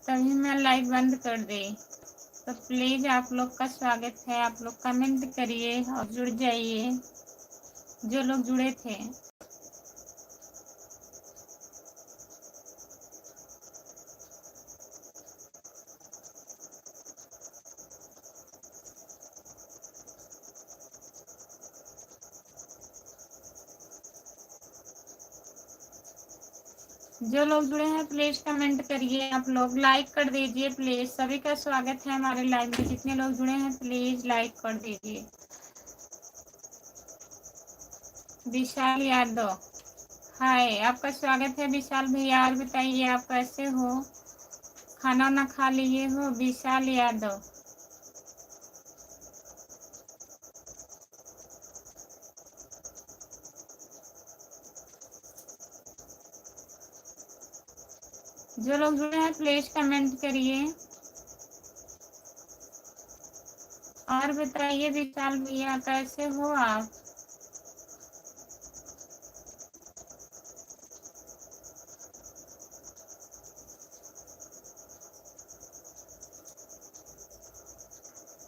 तभी मैं लाइव बंद कर दी। तो प्लीज आप लोग का स्वागत है, आप लोग कमेंट करिए और जुड़ जाइए जो लोग जुड़े थे। जो लोग जुड़े हैं प्लीज कमेंट करिए, आप लोग लाइक कर दीजिए प्लीज। सभी का स्वागत है हमारे लाइव में। जितने लोग जुड़े हैं प्लीज लाइक कर दीजिए। विशाल यादव, हाय, आपका स्वागत है विशाल भैया। और बताइए आप कैसे हो, खाना ना खा लिए हो विशाल यादव? जो लोग जुड़े हैं प्लीज कमेंट करिए और बताइए विशाल भैया कैसे हो आप?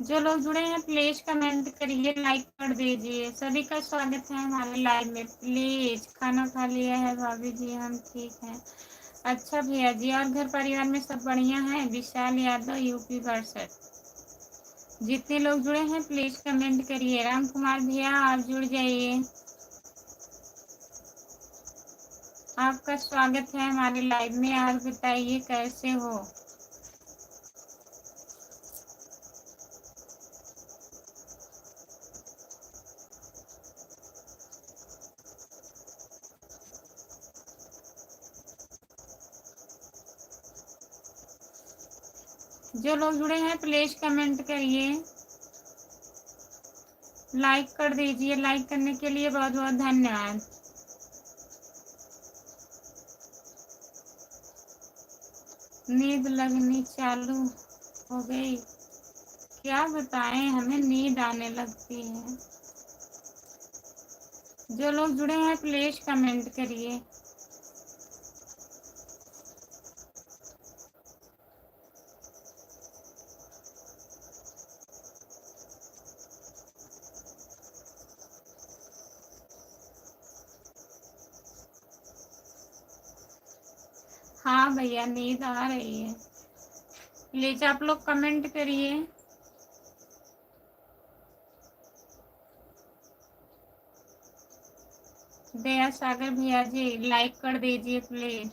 जो लोग जुड़े हैं प्लीज कमेंट करिए, लाइक कर दीजिए। सभी का स्वागत है हमारे लाइव में। प्लीज खाना खा लिया है भाभी जी? हम ठीक हैं। अच्छा भैया जी, और घर परिवार में सब बढ़िया है? विशाल यादव यूपी वर्सेस। जितने लोग जुड़े हैं प्लीज कमेंट करिए। राम कुमार भैया आप जुड़ जाइए, आपका स्वागत है हमारे लाइव में। और बताइए कैसे हो? जो लोग जुड़े हैं प्लीज कमेंट करिए, लाइक कर दीजिए। लाइक करने के लिए बहुत बहुत धन्यवाद। नींद लगनी चालू हो गई, क्या बताएं, हमें नींद आने लगती है। जो लोग जुड़े हैं प्लीज कमेंट करिए। हाँ भैया नींद आ रही है, प्लीज आप लोग कमेंट करिए। दया सागर भैया जी लाइक कर दीजिए प्लीज।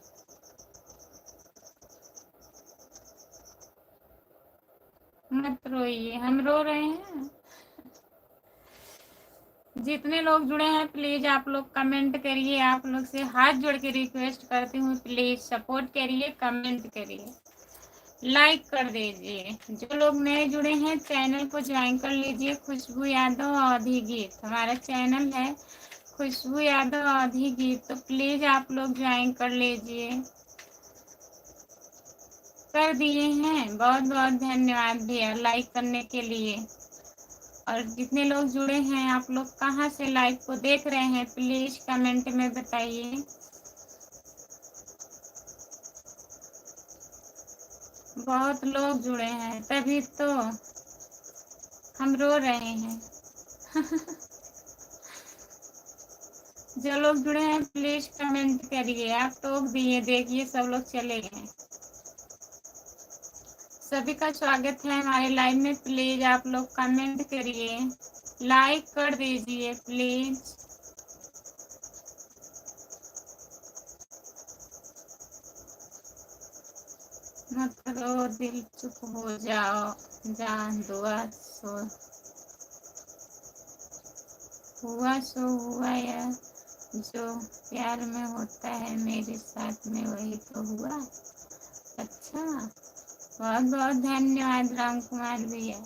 मत रोइए, हम रो रहे हैं? जितने लोग जुड़े हैं प्लीज आप लोग कमेंट करिए। आप लोग से हाथ जोड़ के रिक्वेस्ट करती हूँ, प्लीज सपोर्ट करिए, कमेंट करिए, लाइक कर दीजिए। जो लोग नए जुड़े हैं चैनल को ज्वाइन कर लीजिए। खुशबू यादव अवधी गीत हमारा चैनल है, खुशबू यादव अवधी गीत। तो प्लीज आप लोग ज्वाइन कर लीजिए। कर दिए हैं, बहुत बहुत धन्यवाद भैया लाइक करने के लिए। और जितने लोग जुड़े हैं आप लोग कहाँ से लाइव को देख रहे हैं प्लीज कमेंट में बताइए। बहुत लोग जुड़े हैं तभी तो हम रो रहे हैं। जो लोग जुड़े हैं प्लीज कमेंट करिए। आप टोक दिए, देखिए सब लोग चले गए। सभी का स्वागत है हमारे लाइव में। प्लीज आप लोग कमेंट करिए, लाइक कर दीजिए प्लीज। मत रो दिल चुप हो जाओ, जान दुआ सो हुआ सो हुआ, या जो प्यार में होता है मेरे साथ में वही तो हुआ। अच्छा, बहुत बहुत धन्यवाद राम कुमार भैया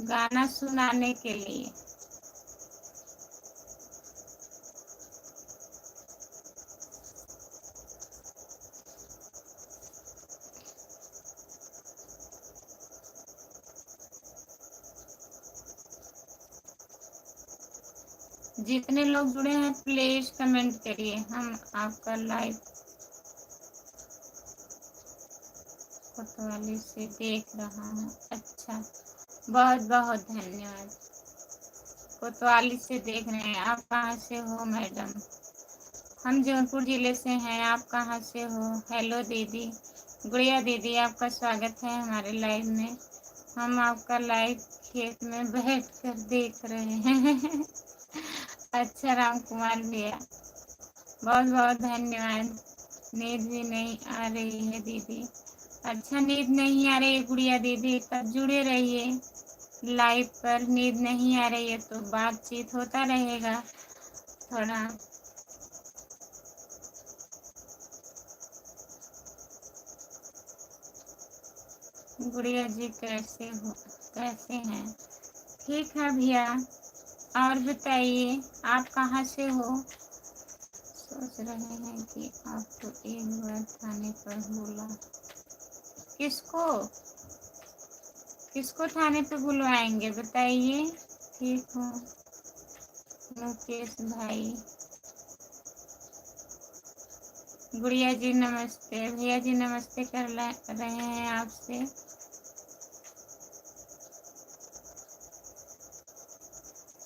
गाना सुनाने के लिए। जितने लोग जुड़े हैं प्लीज कमेंट करिए, हम आपका लाइव कोतवाली से देख रहा हूँ। अच्छा, बहुत बहुत धन्यवाद। कोतवाली से देख रहे हैं। आप कहाँ से हो मैडम? हम जौनपुर जिले से हैं। आप कहाँ से हो? हेलो दीदी, गुड़िया दीदी, आपका स्वागत है हमारे लाइव में। हम आपका लाइव खेत में बैठ कर देख रहे हैं। अच्छा राम कुमार भैया, बहुत बहुत धन्यवाद। नींद भी नहीं आ रही है दीदी? अच्छा, नींद नहीं आ रही है गुड़िया दीदी, तब जुड़े रहिए लाइव पर। नींद नहीं आ रही है तो बातचीत होता रहेगा थोड़ा। गुड़िया जी कैसे हो? कैसे हैं? ठीक है भैया। और बताइए, आप कहाँ से हो? सोच रहे हैं कि आपको एक बार थाने पर बुला। किसको? किसको थाने पे बुलवाएंगे बताइए। ठीक हूँ मुकेश भाई। गुड़िया जी नमस्ते। भैया जी नमस्ते कर रहे हैं आपसे।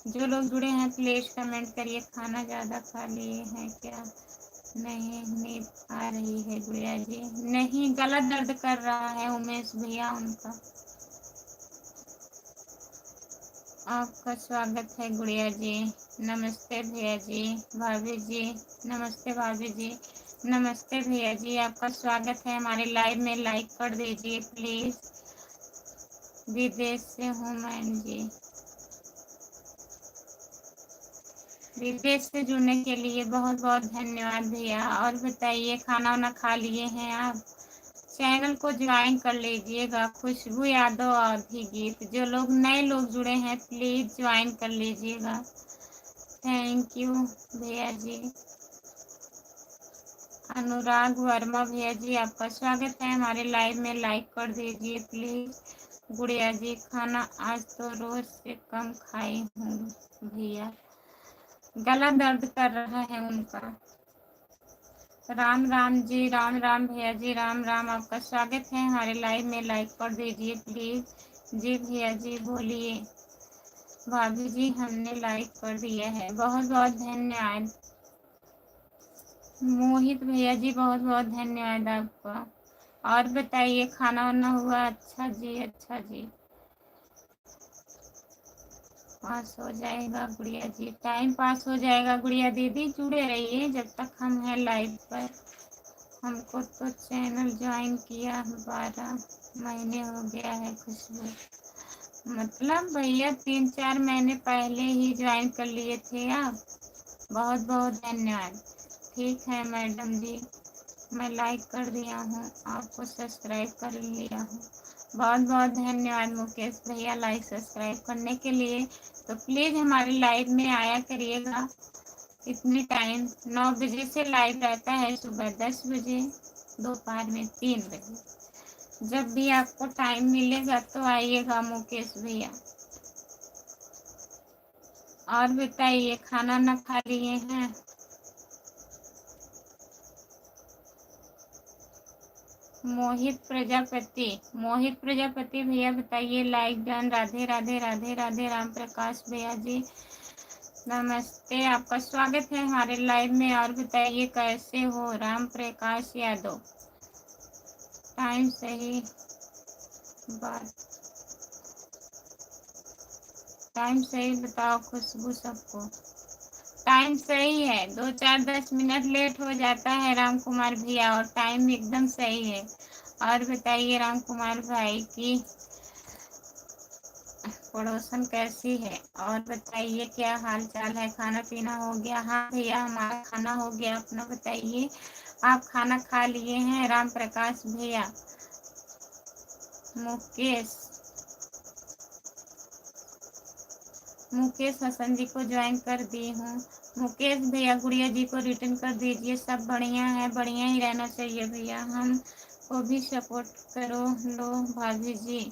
जो लोग जुड़े हैं प्लीज कमेंट करिए। खाना ज़्यादा खा लिए हैं क्या? नहीं, नींद आ रही है गुड़िया जी? नहीं, गला दर्द कर रहा है उमेश भैया उनका। आपका स्वागत है गुड़िया जी। नमस्ते भैया जी। भाभी जी नमस्ते। भाभी जी नमस्ते। भैया जी आपका स्वागत है हमारे लाइव में। लाइक कर दीजिए प्लीज। विदेश से हूँ मैं जी। विदेश से जुड़ने के लिए बहुत बहुत धन्यवाद भैया। और बताइए, खाना वाना खा लिए हैं आप? चैनल को ज्वाइन कर लीजिएगा, खुशबू यादव अभिगीत। जो लोग नए लोग जुड़े हैं प्लीज ज्वाइन कर लीजिएगा। थैंक यू भैया जी। अनुराग वर्मा भैया जी आपका स्वागत है हमारे लाइव में। लाइक कर दीजिए प्लीज। गुड़िया जी खाना आज तो रोज से कम खाई हूँ भैया, गला दर्द कर रहा है उनका। राम राम जी। राम राम भैया जी। राम राम। आपका स्वागत है हमारे लाइव में। लाइक कर दीजिए प्लीज। जी भैया जी बोलिए। भाभी जी हमने लाइक कर दिया है, बहुत बहुत धन्यवाद। मोहित भैया जी बहुत बहुत धन्यवाद आपका। और बताइए, खाना वाना हुआ? अच्छा जी, अच्छा जी। पास हो जाएगा गुड़िया जी, टाइम पास हो जाएगा गुड़िया दीदी। जुड़े रहिए जब तक हम हैं लाइव पर। हमको तो चैनल ज्वाइन किया 12 महीने हो गया है खुशबू। मतलब भैया 3-4 महीने पहले ही ज्वाइन कर लिए थे आप। बहुत बहुत धन्यवाद। ठीक है मैडम जी, मैं लाइक कर दिया हूँ, आपको सब्सक्राइब कर लिया हूँ। बहुत बहुत धन्यवाद मुकेश भैया लाइक सब्सक्राइब करने के लिए। तो प्लीज़ हमारे लाइव में आया करिएगा। इतनी टाइम 9 बजे से लाइव रहता है, सुबह 10 बजे, दोपहर में 3 बजे। जब भी आपको टाइम मिलेगा तो आइएगा मुकेश भैया। और बताइए, खाना ना खा लिए हैं? मोहित प्रजापति भैया बताइए। Like done. राधे राधे राधे राधे। राम प्रकाश भैया जी नमस्ते, आपका स्वागत है हमारे लाइव में। और बताइए कैसे हो? राम प्रकाश यादव। टाइम सही बात, टाइम सही बताओ खुशबू सबको। टाइम सही है, 2-4-10 मिनट लेट हो जाता है राम कुमार भैया, और टाइम एकदम सही है। और बताइए राम कुमार भाई की पड़ोसन कैसी है? और बताइए क्या हाल चाल है? खाना पीना हो गया? हाँ भैया हमारा खाना हो गया। अपना बताइए, आप खाना खा लिए हैं? राम प्रकाश भैया। मुकेश मुकेश हसन जी को ज्वाइन कर दी हूँ। मुकेश भैया गुड़िया जी को रिटर्न कर दीजिए। सब बढ़िया है, बढ़िया ही रहना चाहिए भैया। हम को भी सपोर्ट करो। लो भाभी जी,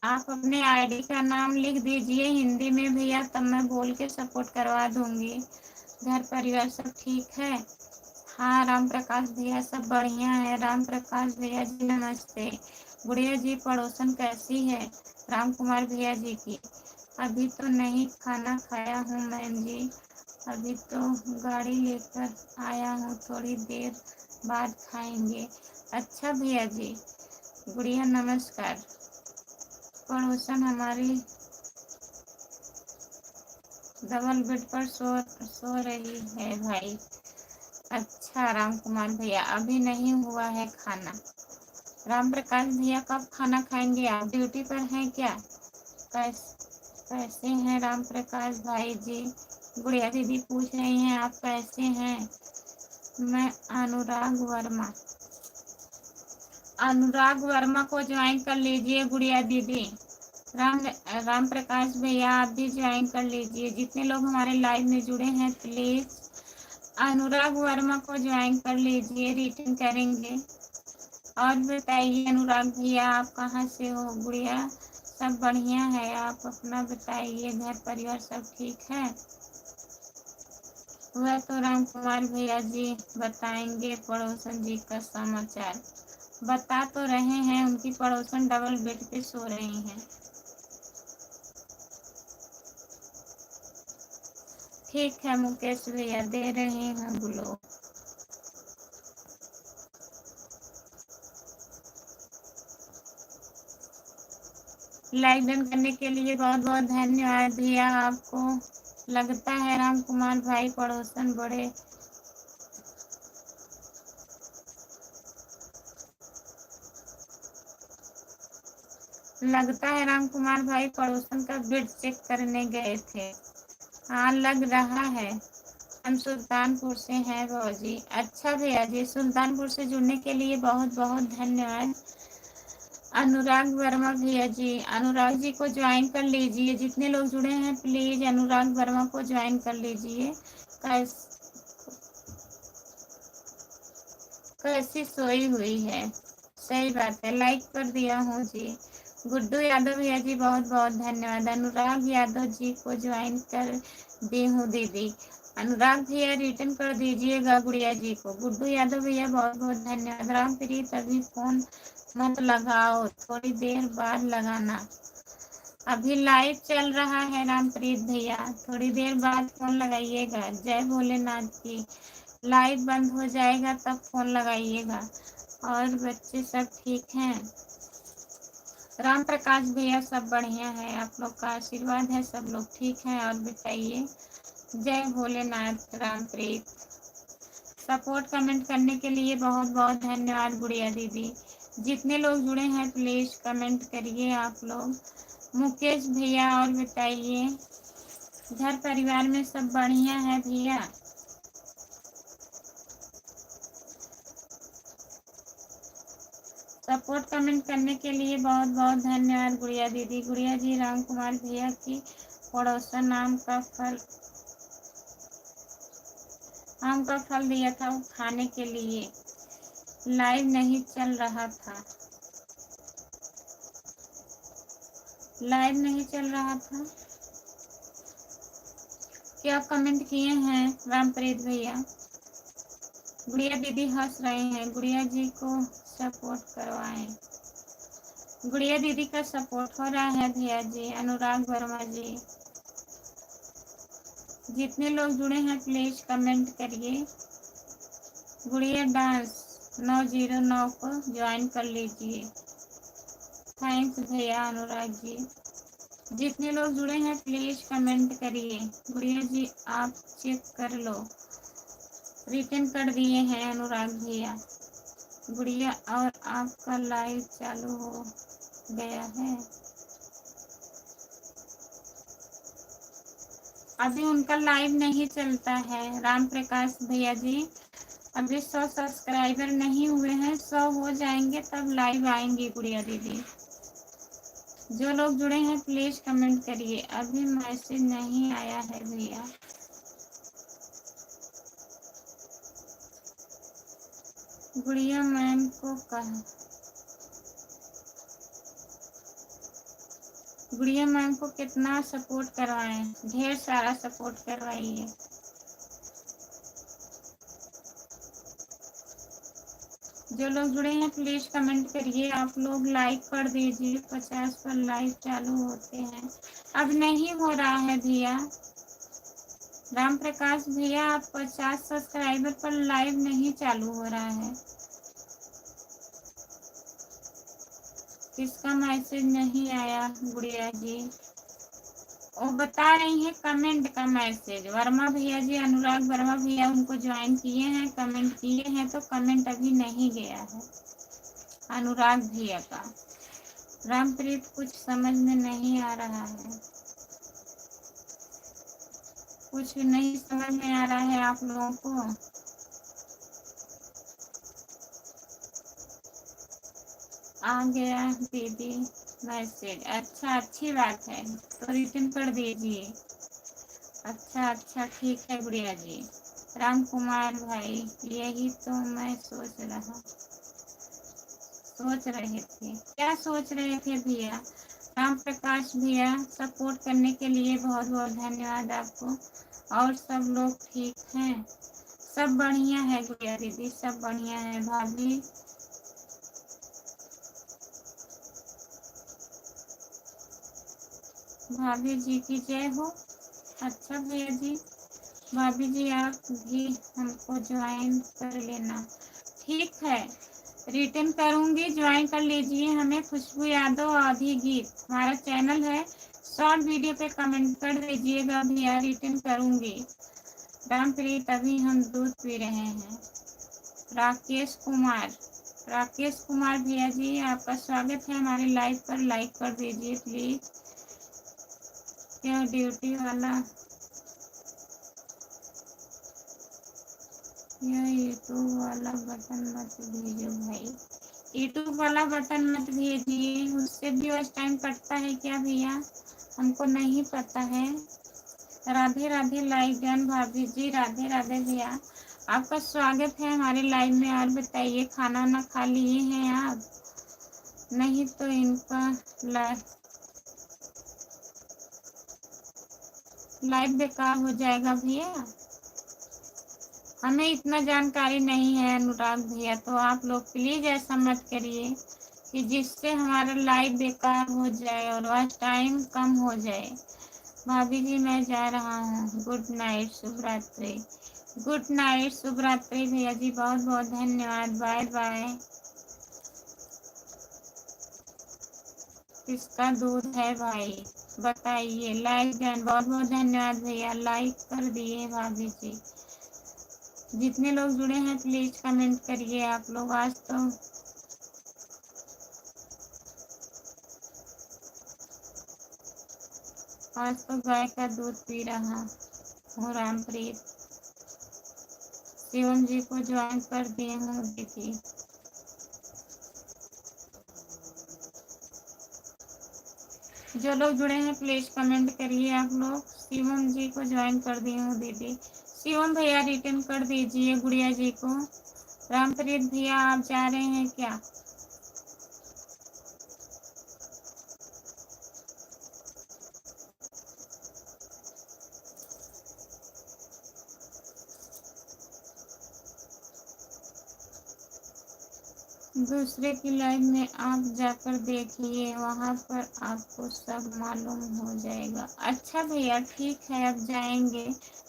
आप अपने आईडी का नाम लिख दीजिए हिंदी में भैया, तब मैं बोल के सपोर्ट करवा दूंगी। घर परिवार सब ठीक है? हाँ राम प्रकाश भैया सब बढ़िया है। राम प्रकाश भैया जी नमस्ते। गुड़िया जी पड़ोसन कैसी है? राम कुमार भैया जी की अभी तो नहीं खाना खाया हूँ मैम जी, अभी तो गाड़ी लेकर आया हूँ, थोड़ी देर बाद खाएंगे। अच्छा भैया जी। गुड़िया नमस्कार। पड़ोसन हमारी डबल बेड पर सो रही है भाई। अच्छा राम कुमार भैया अभी नहीं हुआ है खाना। राम प्रकाश भैया कब खाना खाएंगे? आप ड्यूटी पर हैं क्या? कैसे हैं राम प्रकाश भाई जी? गुड़िया दीदी पूछ रही हैं आप कैसे हैं? मैं अनुराग वर्मा। अनुराग वर्मा को ज्वाइन कर लीजिए गुड़िया दीदी। राम राम प्रकाश भैया आप भी ज्वाइन कर लीजिए। जितने लोग हमारे लाइव में जुड़े हैं प्लीज अनुराग वर्मा को ज्वाइन कर लीजिए, रिटर्न करेंगे। और बताइए अनुराग भैया आप कहाँ से हो? गुड़िया सब बढ़िया है, आप अपना बताइए, घर परिवार सब ठीक है? वह तो राम कुमार भैया जी बताएंगे पड़ोसन जी का समाचार। बता तो रहे हैं उनकी पड़ोसन डबल बेड पे सो रही हैं। ठीक है मुकेश भैया दे रहे हैं बोलो। लाइक डन करने के लिए बहुत बहुत धन्यवाद भैया। आपको लगता है राम कुमार भाई पड़ोसन बड़े लगता है राम कुमार भाई पड़ोसन का बेड चेक करने गए थे। हाँ लग रहा है। हम सुल्तानपुर से हैं भौजी। अच्छा भैया जी सुल्तानपुर से जुड़ने के लिए बहुत बहुत धन्यवाद। अनुराग वर्मा भैया जी, अनुराग जी को ज्वाइन कर लीजिए। जितने लोग जुड़े हैं प्लीज अनुराग वर्मा को ज्वाइन कर लीजिए। कैसी सोई हुई है? सही बात है, लाइक कर दिया हूँ जी। गुड्डू यादव भैया जी बहुत बहुत धन्यवाद। अनुराग यादव जी को ज्वाइन कर दी हूँ दीदी। अनुराग भैया रिटर्न कर दीजिएगा गुड़िया जी को। गुड्डू यादव भैया बहुत बहुत धन्यवाद। रामप्रीत अभी फोन मत लगाओ, थोड़ी देर बाद लगाना। अभी लाइव चल रहा है रामप्रीत भैया, थोड़ी देर बाद फोन लगाइएगा। जय भोलेनाथ की। लाइव बंद हो जाएगा तब फोन लगाइएगा। और बच्चे सब ठीक हैं? राम प्रकाश भैया सब बढ़िया है, आप लोग का आशीर्वाद है, सब लोग ठीक हैं। और बताइए। जय भोलेनाथ। रामप्रीत सपोर्ट कमेंट करने के लिए बहुत बहुत धन्यवाद गुड़िया दीदी। जितने लोग जुड़े हैं प्लीज कमेंट करिए आप लोग। मुकेश भैया और बताइए, घर परिवार में सब बढ़िया है भैया? सपोर्ट कमेंट करने के लिए बहुत बहुत धन्यवाद गुड़िया दीदी। गुड़िया जी राम कुमार भैया की पड़ोसन आम का फल दिया था वो खाने के लिए। लाइव नहीं चल रहा था। लाइव नहीं चल रहा था। क्या कमेंट किए हैं रामप्रीत भैया? गुड़िया दीदी हंस रहे हैं। गुड़िया जी को सपोर्ट करवाएं। गुड़िया दीदी का सपोर्ट हो रहा है भैया जी। अनुराग वर्मा जी, जितने लोग जुड़े हैं प्लीज कमेंट करिए। गुड़िया डांस 909 को ज्वाइन कर लीजिए। थैंक्स भैया अनुराग जी। जितने लोग जुड़े हैं प्लीज कमेंट करिए। गुड़िया जी आप चेक कर लो, रिटर्न कर दिए हैं अनुराग भैया। गुड़िया और आपका लाइव चालू हो गया है। अभी उनका लाइव नहीं चलता है राम प्रकाश भैया जी। अभी 100 सब्सक्राइबर नहीं हुए हैं, 100 हो जाएंगे तब लाइव आएंगी गुड़िया दीदी। जो लोग जुड़े हैं प्लीज कमेंट करिए। अभी मैसेज नहीं आया है भैया। गुड़िया मैम को कहा, गुड़िया मैम को कितना सपोर्ट करवाएं? ढेर सारा सपोर्ट करवाइए। जो लोग जुड़े हैं प्लीज कमेंट करिए, आप लोग लाइक कर दीजिए। 50 पर लाइव चालू होते हैं, अब नहीं हो रहा है भैया। राम प्रकाश भैया, आप 50 सब्सक्राइबर पर लाइव नहीं चालू हो रहा है। किसका मैसेज नहीं आया गुड़िया जी? वो बता रही हैं कमेंट का मैसेज। वर्मा भैया जी, अनुराग वर्मा भैया उनको ज्वाइन किए हैं, कमेंट किए हैं, तो कमेंट अभी नहीं गया है अनुराग भैया का। रामप्रीत, कुछ समझ में नहीं आ रहा है, कुछ नहीं समझ में आ रहा है आप लोगों को। आ गया दीदी मैसेज, अच्छा अच्छी बात है, तो रिटर्न कर दीजिए। अच्छा अच्छा ठीक है गुड़िया जी। राम कुमार भाई, यही तो मैं सोच रहे थे। क्या सोच रहे थे भैया? राम प्रकाश भैया, सपोर्ट करने के लिए बहुत बहुत धन्यवाद आपको। और सब लोग ठीक हैं? सब बढ़िया है गुड़िया दीदी, सब बढ़िया है। भाभी, भाभी जी की जय हो। अच्छा भैया जी, भाभी जी आप भी हमको ज्वाइन कर लेना। ठीक है, रिटर्न करूंगी, ज्वाइन कर लीजिए हमें। खुशबू यादव आधी गीत हमारा चैनल है, शॉर्ट वीडियो पे कमेंट कर दीजिएगा भैया, रिटर्न करूंगी। रामप्रीत, अभी हम दूध पी रहे हैं। राकेश कुमार, राकेश कुमार भैया जी, आपका स्वागत है हमारे लाइव पर, लाइक कर दीजिए प्लीज। क्या ड्यूटी वाला, यह यूट्यूब वाला बटन मत भेजो भाई, यूट्यूब वाला बटन मत भेजिए, उससे भी वॉच टाइम कटता है क्या भैया? हमको नहीं पता है। राधे राधे लाइव जन भाभी जी, राधे राधे भैया, आपका स्वागत है हमारे लाइव में। और बताइए, खाना ना खा लिए हैं आप? नहीं तो इनका लाइव बेकार हो जाएगा भैया। हमें इतना जानकारी नहीं है अनुराग भैया, तो आप लोग प्लीज ऐसा मत करिए कि जिससे हमारा लाइव बेकार हो जाए और वॉच टाइम कम हो जाए। भाभी जी, मैं जा रहा हूँ, गुड नाइट, शुभ रात्रि। गुड नाइट, शुभ रात्रि भैया जी, बहुत बहुत धन्यवाद, बाय बाय। किसका दूध है भाई बताइए? लाइक डन, बहुत बहुत धन्यवाद भैया, लाइक कर दिए भाभी जी। जितने लोग जुड़े हैं प्लीज कमेंट करिए आप लोग। आज तो गाय का दूध पी रहा हूँ। रामप्रीत, शिवम जी को ज्वाइन कर दिए हूँ दीदी। जो लोग जुड़े हैं प्लीज कमेंट करिए आप लोग। शिवम जी को ज्वाइन कर दिए हूँ दीदी। शिवम भैया रिटर्न कर दीजिए गुड़िया जी को। रामप्रीत भैया, आप जा रहे हैं क्या? दूसरे की लाइव में आप जाकर देखिए, वहाँ पर आपको सब मालूम हो जाएगा। अच्छा भैया ठीक है, अब जाएंगे,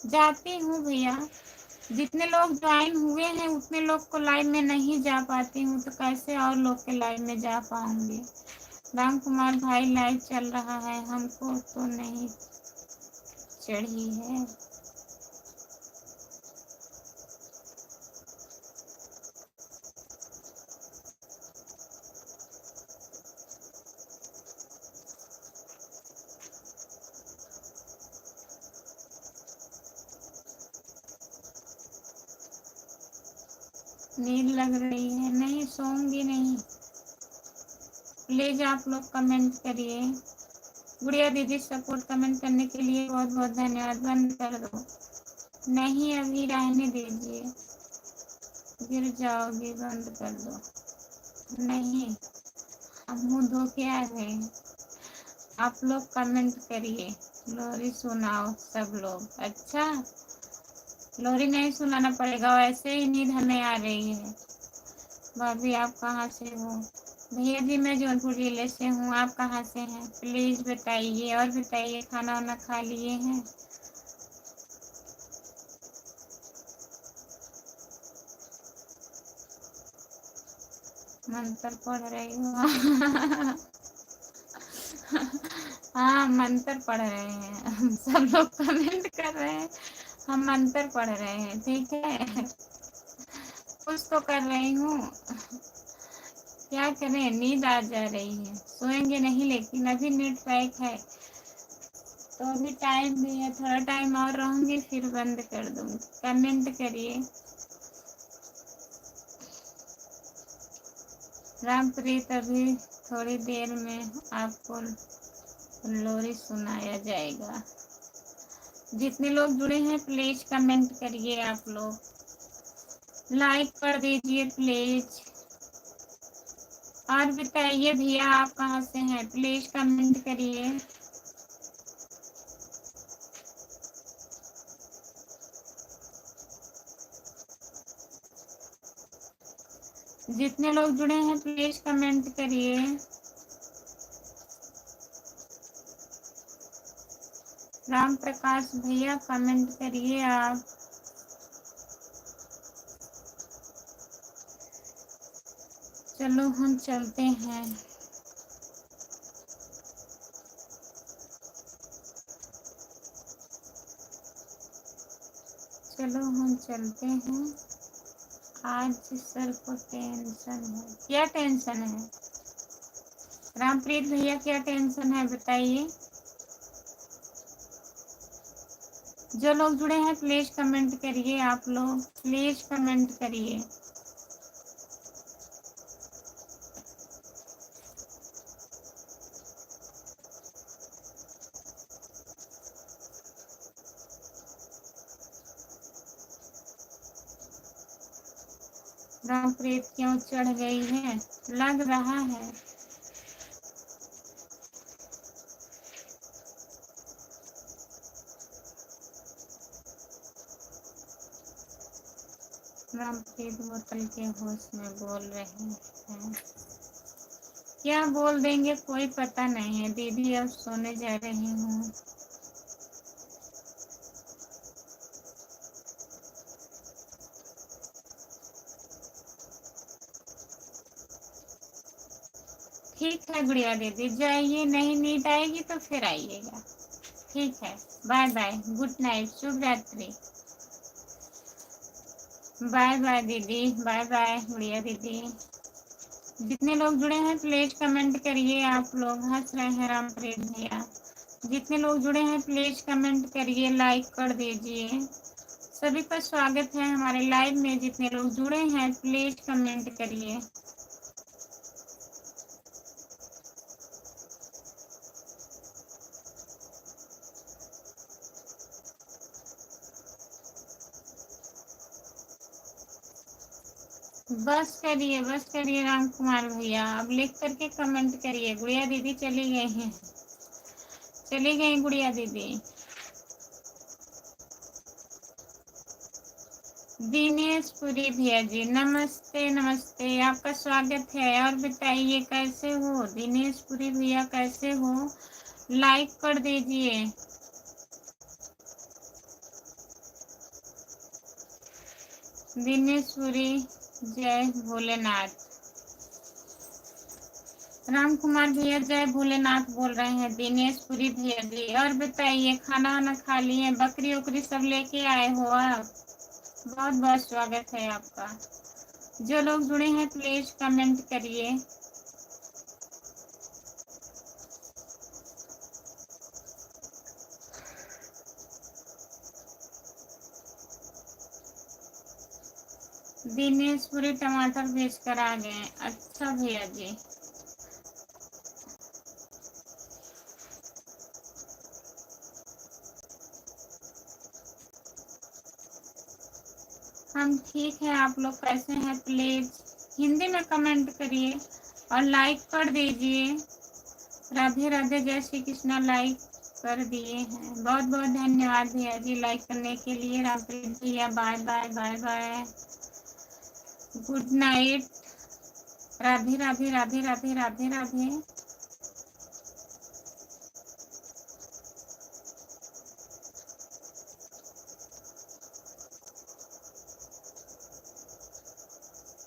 जाती हूँ भैया। जितने लोग ज्वाइन हुए हैं उतने लोग को लाइव में नहीं जा पाती हूँ, तो कैसे और लोग के लाइव में जा पाऊंगी? राम कुमार भाई, लाइव चल रहा है, हमको तो नहीं चढ़ी है। नींद लग रही है? नहीं, सोऊंगी नहीं। प्लीज आप लोग कमेंट करिए। गुड़िया दीदी, सपोर्ट कमेंट करने के लिए बहुत बहुत धन्यवाद। बंद कर दो। नहीं, अभी रहने दीजिए, गिर जाओगी, बंद कर दो। नहीं, हम मुँह धो के आ गए हैं। आप लोग कमेंट करिए, लोरी सुनाओ सब लोग। अच्छा, लोरी नहीं सुनाना पड़ेगा, वैसे ही नींद हमें आ रही है। भाभी आप कहाँ से हो? भैया जी मैं जौनपुर जिले से हूँ, आप कहाँ से हैं प्लीज बताइए। और बताइए खाना वाना खा लिए हैं? मंत्र पढ़ रही हूँ। हाँ मंत्र पढ़ रहे हैं। सब लोग कमेंट कर रहे हैं, हम मंत्र पढ़ रहे हैं। ठीक है, कुछ तो कर रही हूँ, क्या करें, नींद आ जा रही है, सोएंगे नहीं, लेकिन अभी नेट पैक है तो अभी टाइम भी है, थोड़ा टाइम और रहूंगी फिर बंद कर दूंगी। कमेंट करिए। रामप्रीत अभी थोड़ी देर में आपको लोरी सुनाया जाएगा। जितने लोग जुड़े हैं प्लीज कमेंट करिए, आप लोग लाइक कर दीजिए प्लीज। और बताइए भैया आप कहाँ से हैं, प्लीज कमेंट करिए। जितने लोग जुड़े हैं प्लीज कमेंट करिए। राम प्रकाश भैया कमेंट करिए आप। चलो हम चलते हैं। चलो हम चलते हैं। आज सर को टेंशन है, क्या टेंशन है रामप्रीत भैया, क्या टेंशन है बताइए। जो लोग जुड़े हैं प्लीज कमेंट करिए, आप लोग प्लीज कमेंट करिए। रामप्रीत क्यों चढ़ गई है, लग रहा है। रामप्रीत बोतल के होश में बोल रहे हैं, क्या बोल देंगे कोई पता नहीं है। दीदी अब सोने जा रही हूँ। ठीक है गुड़िया दीदी जाइए, नहीं नींद आएगी तो फिर आइएगा। ठीक है, बाय बाय, गुड नाइट, शुभ रात्रि। बाय बाय दीदी, बाय बाय गुड़िया दीदी। जितने लोग जुड़े हैं प्लीज कमेंट करिए, आप लोग हंस रहे हैं रामप्रीत भैया। जितने लोग जुड़े हैं प्लीज कमेंट करिए, लाइक कर दीजिए। सभी का स्वागत है हमारे लाइव में। जितने लोग जुड़े हैं प्लीज कमेंट करिए। बस करिए राम कुमार भैया, अब लिख करके कमेंट करिए। गुड़िया दीदी चली गई हैं, चली गई गुड़िया दीदी। दिनेश पुरी भैया जी नमस्ते नमस्ते, आपका स्वागत है। और बताइए कैसे हो दिनेश पुरी भैया, कैसे हो, लाइक कर दीजिए। दिनेश पुरी जय भोलेनाथ। राम कुमार भैया जय भोलेनाथ बोल रहे हैं दिनेश पुरी भैया जी। और बताइए खाना वाना खा लिए, बकरी उकरी सब लेके आए हो आप? बहुत बहुत स्वागत है आपका। जो लोग जुड़े हैं प्लीज कमेंट करिए। दिनेश पुरी टमाटर बेच कर आ गए, अच्छा भैया जी। हम ठीक है, आप लोग कैसे हैं प्लीज हिंदी में कमेंट करिए और लाइक कर दीजिए। राधे राधे, जय श्री कृष्णा, लाइक कर दिए हैं, बहुत बहुत धन्यवाद भैया जी लाइक करने के लिए। रामप्रीत भैया bye bye bye bye, good night. Radhe Radhe Radhe Radhe Radhe Radhe.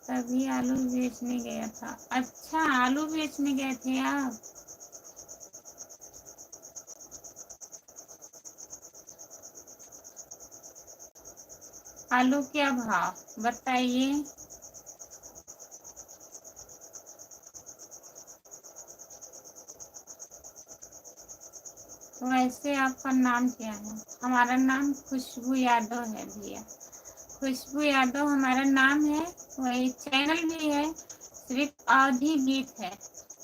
तभी आलू बेचने गया था। अच्छा, आलू बेचने गए थे आप। आलू क्या भाव बताइए। वैसे आपका नाम क्या है? हमारा नाम खुशबू यादव है भैया। खुशबू यादव हमारा नाम है। वही चैनल भी है, सिर्फ आधी गीत है।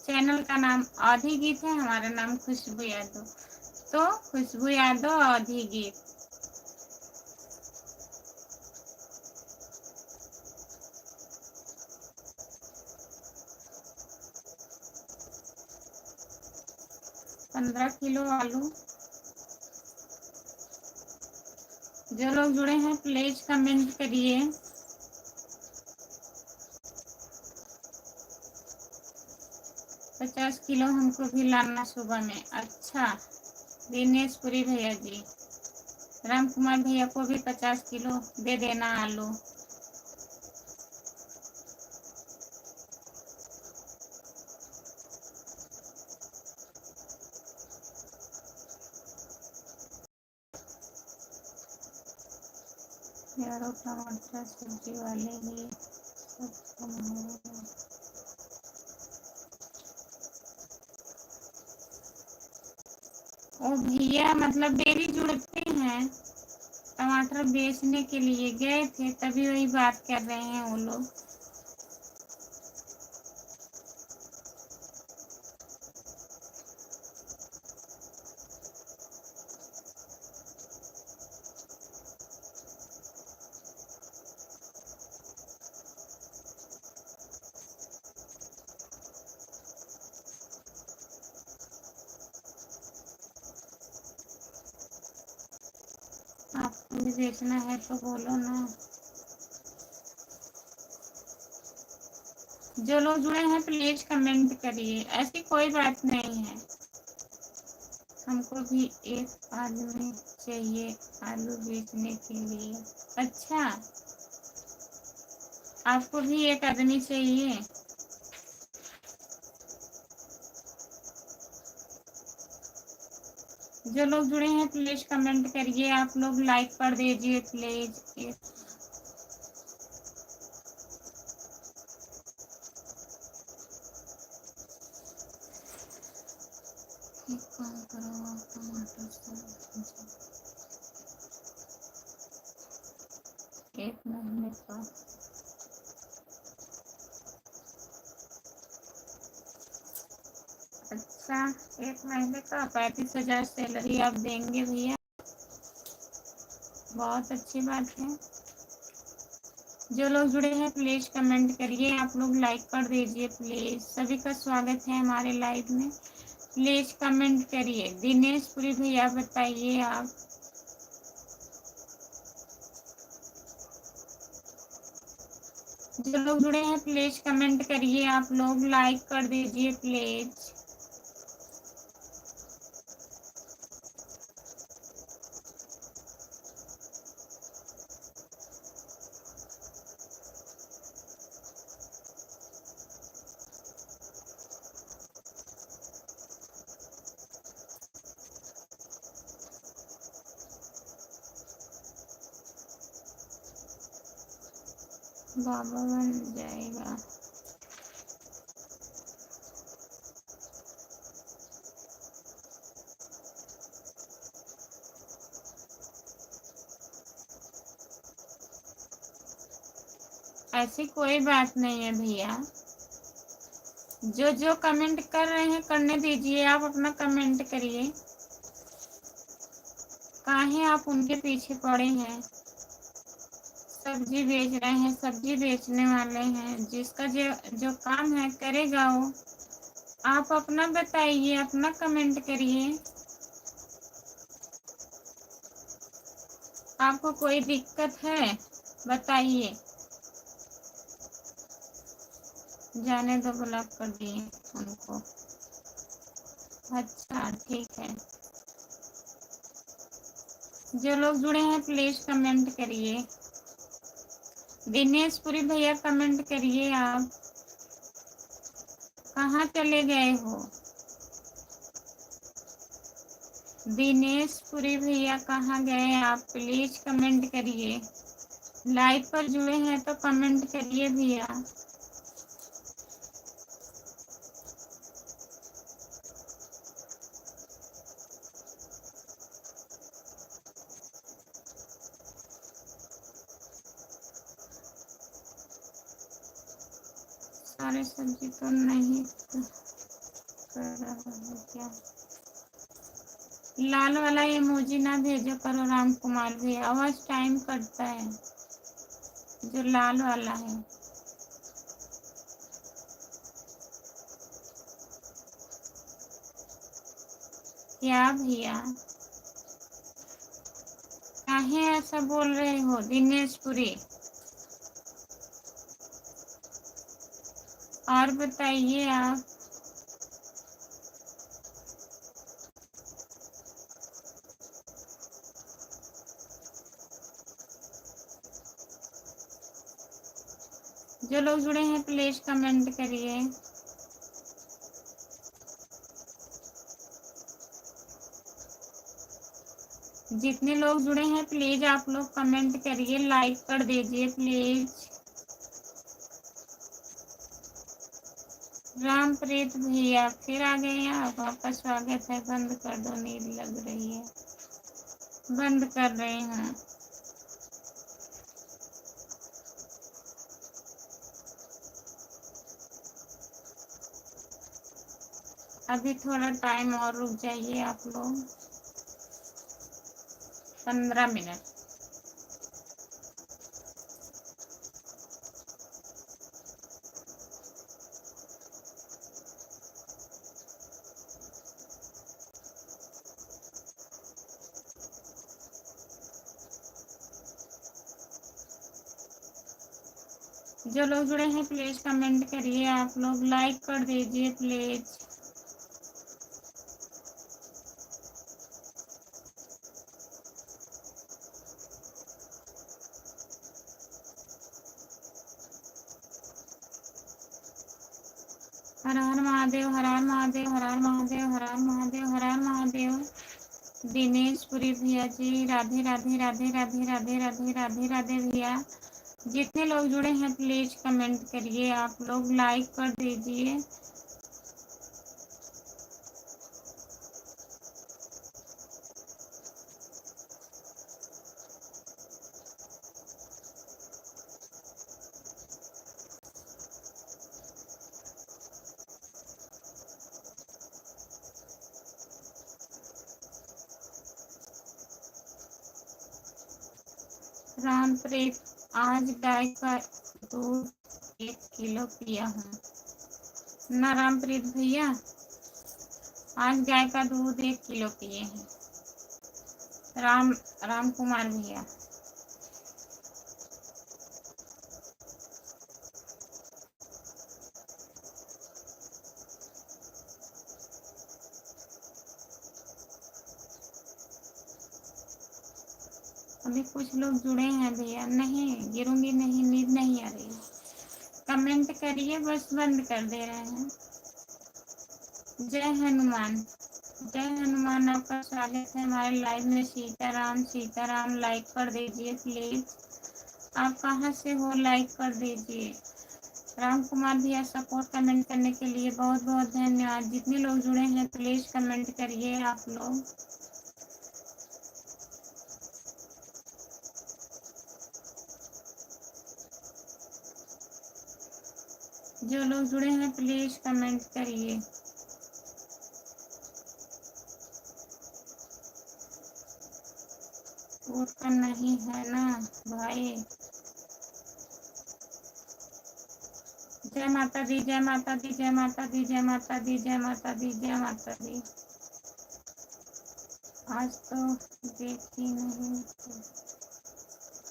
चैनल का नाम आधी गीत है, हमारा नाम खुशबू यादव। तो खुशबू यादव आधी गीत। पंद्रह किलो आलू। जो लोग जुड़े हैं प्लीज कमेंट करिए। पचास किलो हमको भी लाना सुबह में। अच्छा, दिनेश पुरी भैया जी, राम कुमार भैया को भी 50 किलो दे देना आलू। यारो टमाटर सब्जी वाले ही सब ओ भैया, मतलब डेली जुड़ते हैं, टमाटर बेचने के लिए गए थे, तभी वही बात कर रहे हैं वो लोग। आपको भी बेचना है तो बोलो ना। जो लोग जुड़े हैं प्लीज कमेंट करिए। ऐसी कोई बात नहीं है। हमको भी एक आदमी चाहिए आलू बेचने के लिए। अच्छा, आपको भी एक आदमी चाहिए। जो लोग जुड़े हैं प्लीज कमेंट करिए। आप लोग लाइक कर दीजिए प्लीज। एक काम करो, टमाटर एक महीने का। अच्छा, एक महीने का 35,000 सैलरी आप देंगे भैया? बहुत अच्छी बात है। जो लोग जुड़े हैं प्लीज कमेंट करिए। आप लोग लाइक कर दीजिए प्लीज। सभी का स्वागत है हमारे लाइव में। प्लीज कमेंट करिए। दिनेश पुरी भैया बताइए आप। जो लोग जुड़े हैं प्लीज कमेंट करिए। आप लोग लाइक कर दीजिए प्लीज। बाबा बन जाएगा। ऐसी कोई बात नहीं है भैया। जो जो कमेंट कर रहे हैं करने दीजिए। आप अपना कमेंट करिए। काहे आप उनके पीछे पड़े हैं? सब्जी बेच रहे हैं, सब्जी बेचने वाले हैं, जिसका जो जो काम है करेगा वो। आप अपना बताइए, अपना कमेंट करिए। आपको कोई दिक्कत है बताइए। जाने दो, ब्लॉक कर दिए उनको। अच्छा ठीक है। जो लोग जुड़े हैं प्लीज कमेंट करिए। दिनेश पुरी भैया कमेंट करिए, आप कहाँ चले गए हो? दिनेश पुरी भैया कहाँ गए आप? प्लीज कमेंट करिए। लाइव पर जुड़े हैं तो कमेंट करिए भैया। सारे सब्जी तो नहीं कर रहा है क्या? लाल वाला इमोजी ना भेजो करो राम कुमार भैया, आवाज टाइम कटता है। जो लाल वाला है। क्या भैया, काहे ऐसा बोल रहे हो दिनेश पुरी? और बताइए आप। जो लोग जुड़े हैं प्लीज कमेंट करिए। जितने लोग जुड़े हैं प्लीज आप लोग कमेंट करिए, लाइक कर दीजिए प्लीज। रामप्रीत भैया फिर आ गए आप, आपका स्वागत है। बंद कर दो, नींद लग रही है। बंद कर रहे हैं। अभी थोड़ा टाइम और रुक जाइए आप लोग, 15 मिनट। जो लोग जुड़े हैं प्लीज कमेंट करिए, आप लोग लाइक कर दीजिए प्लीज। हर हर महादेव, हर हर महादेव, हर हर महादेव, हर हर महादेव, हर हर महादेव। दिनेश पुरी भैया जी राधे राधे राधे राधे राधे राधे राधे राधे भैया। जितने लोग जुड़े हैं प्लीज कमेंट करिए, आप लोग लाइक कर दीजिए। रामप्रीत, आज गाय का दूध 1 किलो पिया हूँ ना रामप्रीत भैया। आज गाय का दूध 1 किलो पिए हैं राम कुमार भैया। अभी कुछ लोग जुड़े हैं भैया। नहीं गिरूंगी नहीं, नींद नहीं आ रही। कमेंट करिए, बस बंद कर दे रहे हैं। जय हनुमान, जय हनुमान, आपका स्वागत है हमारे लाइव में। सीताराम सीताराम, लाइक कर दीजिए प्लीज। आप कहाँ से हो, लाइक कर दीजिए। राम कुमार भैया सपोर्ट कमेंट करने के लिए बहुत बहुत धन्यवाद। जितने लोग जुड़े हैं प्लीज कमेंट करिए आप लोग। जो लोग जुड़े हैं प्लीज कमेंट करिए। उसका नहीं है ना भाई। जय माता दी, जय माता दी, जय माता दी, जय माता दी, जय माता दी, जय माता दी। आज तो देखी नहीं,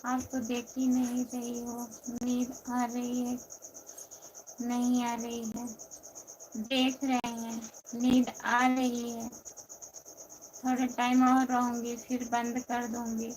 आज तो देखी नहीं रही हो, नींद आ रही है। नहीं आ रही है, देख रहे हैं। नींद आ रही है, थोड़ा टाइम और रहूंगी फिर बंद कर दूंगी।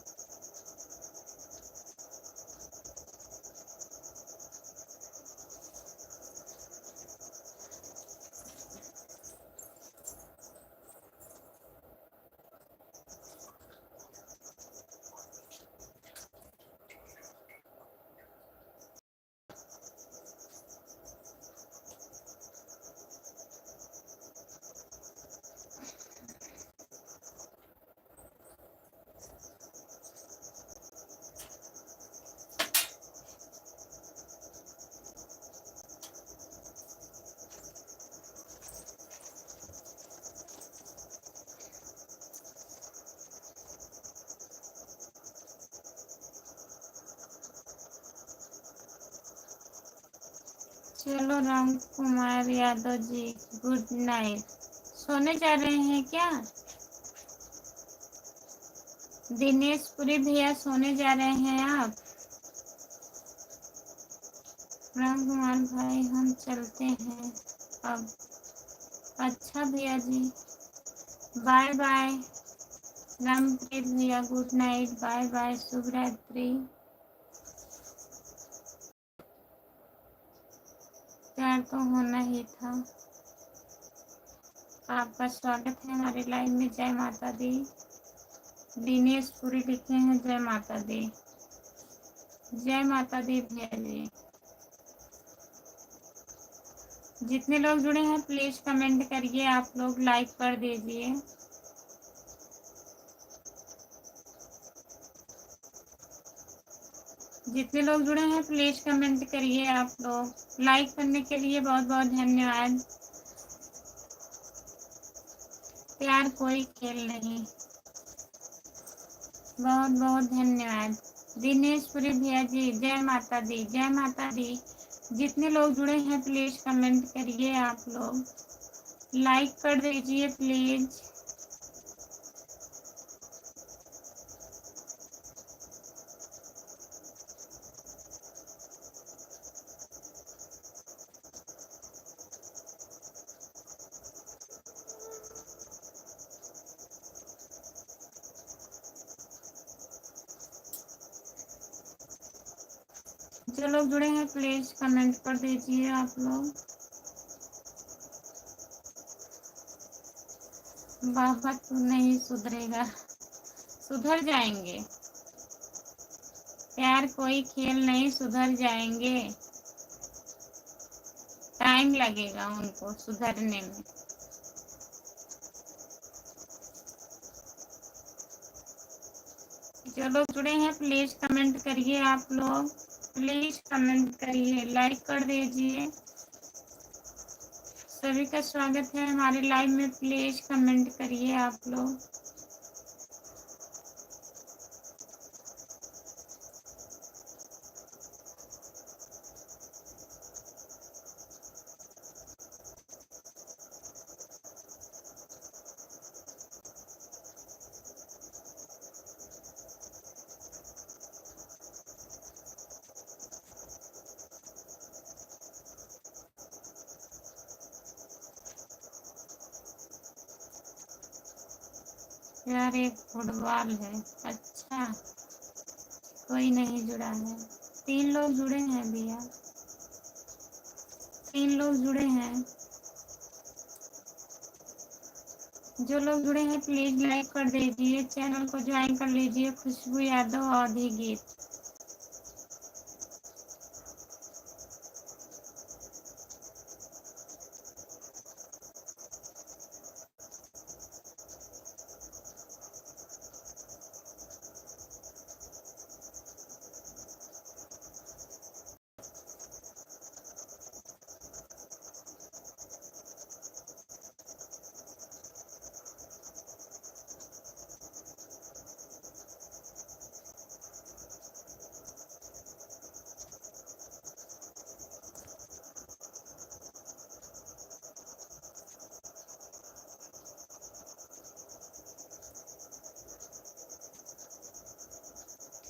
चलो राम कुमार यादव जी, गुड नाइट। सोने जा रहे हैं क्या? दिनेश पुरी भैया, सोने जा रहे हैं आप? राम कुमार भाई, हम चलते हैं अब। अच्छा भैया जी, बाय बाय। रामप्रीत भैया, गुड नाइट, बाय बाय, शुभ रात्रि। प्यार तो होना ही था। आपका स्वागत है हमारी लाइव में। जय माता दी। दिनेश पुरी लिखे हैं जय माता दी। जय माता दी भैया जी। जितने लोग जुड़े हैं प्लीज कमेंट करिए, आप लोग लाइक कर दीजिए। जितने लोग जुड़े हैं प्लीज कमेंट करिए आप लोग। लाइक करने के लिए बहुत बहुत धन्यवाद। प्यार कोई खेल नहीं, बहुत बहुत धन्यवाद। दिनेश पुरी भैया जी, जय माता दी, जय माता दी। जितने लोग जुड़े हैं प्लीज कमेंट करिए आप लोग, लाइक कर दीजिए प्लीज। जो लोग जुड़े हैं प्लीज कमेंट कर दीजिए आप लोग। बाबा तू नहीं सुधरेगा, सुधर जाएंगे। प्यार कोई खेल नहीं, सुधर जाएंगे। टाइम लगेगा उनको सुधरने में। जो लोग जुड़े हैं प्लीज कमेंट करिए आप लोग, प्लीज कमेंट करिए, लाइक कर दीजिए। सभी का स्वागत है हमारे लाइव में, प्लीज कमेंट करिए आप लोग। यार एक फुटबॉल है। अच्छा, कोई नहीं जुड़ा है। 3 लोग जुड़े हैं भैया, 3 लोग जुड़े हैं। जो लोग जुड़े हैं प्लीज लाइक कर दीजिए, चैनल को ज्वाइन कर लीजिए। खुशबू यादव, अवधि गीत।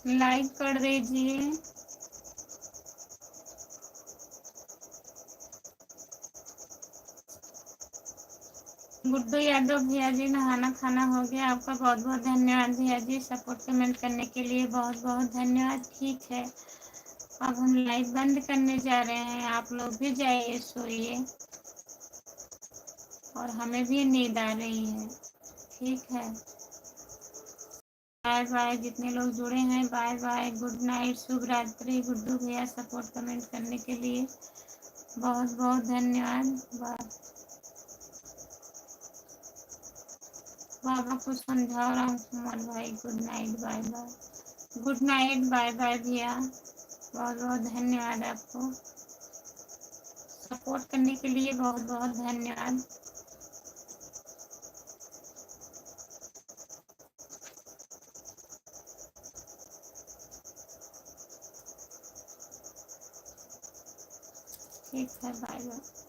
लाइक कर दीजिए। गुड्डू यादव भैया जी, नहाना खाना हो गया? आपका बहुत बहुत धन्यवाद भैया जी, सपोर्ट कमेंट करने के लिए बहुत बहुत धन्यवाद। ठीक है, अब हम लाइव बंद करने जा रहे हैं, आप लोग भी जाइए सोइए, और हमें भी नींद आ रही है। ठीक है, बाय बाय। जितने लोग जुड़े हैं बाय बाय, गुड नाइट, शुभ रात्रि। गुड्डू भैया सपोर्ट कमेंट करने के लिए बहुत बहुत धन्यवाद। बाबा को समझा रहा हूँ कुमार भाई। Good night, bye bye. Good night, bye bye भैया, बहुत बहुत धन्यवाद आपको सपोर्ट करने के लिए, बहुत बहुत धन्यवाद। ठीक है, बाय बाय।